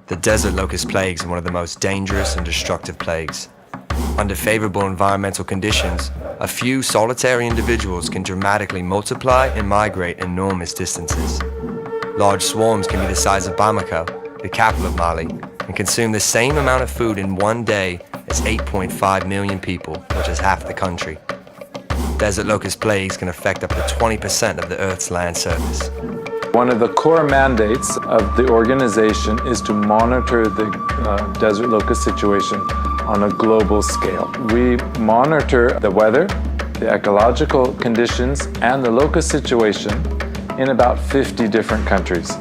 The desert locust plagues are one of the most dangerous and destructive plagues. Under favorable environmental conditions, a few solitary individuals can dramatically multiply and migrate enormous distances. Large swarms can be the size of Bamako, the capital of Mali, and consume the same amount of food in one day as 8.5 million people, which is half the country. Desert locust plagues can affect up to 20% of the Earth's land surface. One of the core mandates of the organization is to monitor the desert locust situation on a global scale. We monitor the weather, the ecological conditions, and the locust situation in about 50 different countries.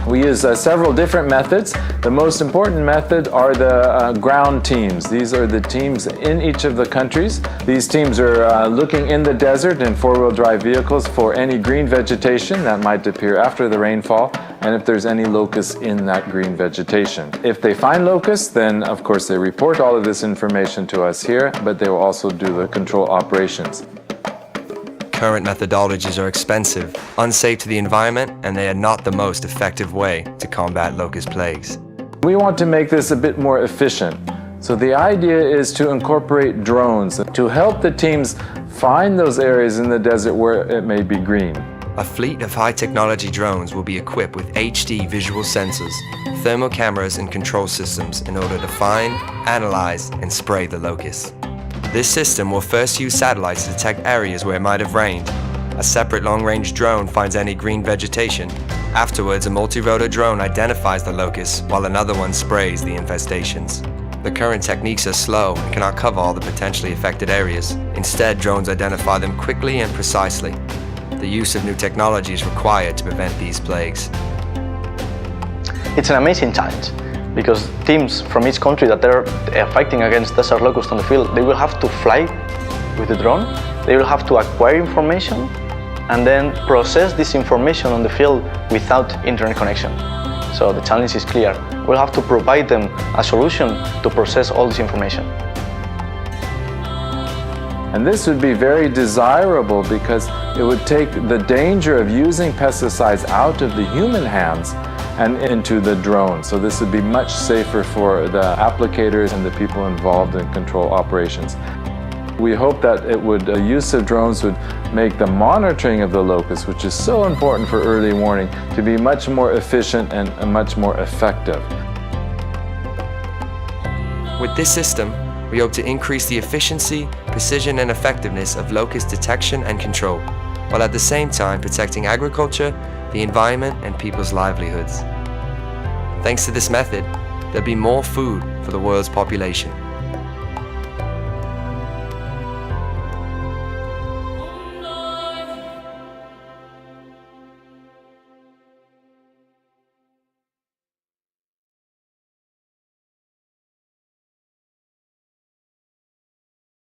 We use several different methods. The most important method are the ground teams. These are the teams in each of the countries. These teams are looking in the desert in four-wheel drive vehicles for any green vegetation that might appear after the rainfall, and if there's any locusts in that green vegetation. If they find locusts, then of course they report all of this information to us here, but they will also do the control operations. Current methodologies are expensive, unsafe to the environment, and they are not the most effective way to combat locust plagues. We want to make this a bit more efficient. So the idea is to incorporate drones to help the teams find those areas in the desert where it may be green. A fleet of high-technology drones will be equipped with HD visual sensors, thermal cameras, and control systems in order to find, analyze, and spray the locusts. This system will first use satellites to detect areas where it might have rained. A separate long-range drone finds any green vegetation. Afterwards, a multi-rotor drone identifies the locusts, while another one sprays the infestations. The current techniques are slow and cannot cover all the potentially affected areas. Instead, drones identify them quickly and precisely. The use of new technology is required to prevent these plagues. It's an amazing challenge, because teams from each country that are fighting against desert locusts on the field, they will have to fly with the drone, they will have to acquire information, and then process this information on the field without internet connection. So the challenge is clear. We'll have to provide them a solution to process all this information. And this would be very desirable because it would take the danger of using pesticides out of the human hands and into the drone. So this would be much safer for the applicators and the people involved in control operations. We hope that use of drones would make the monitoring of the locusts, which is so important for early warning, to be much more efficient and much more effective. With this system, we hope to increase the efficiency, precision, and effectiveness of locust detection and control, while at the same time protecting agriculture, the environment, and people's livelihoods. Thanks to this method, there'll be more food for the world's population.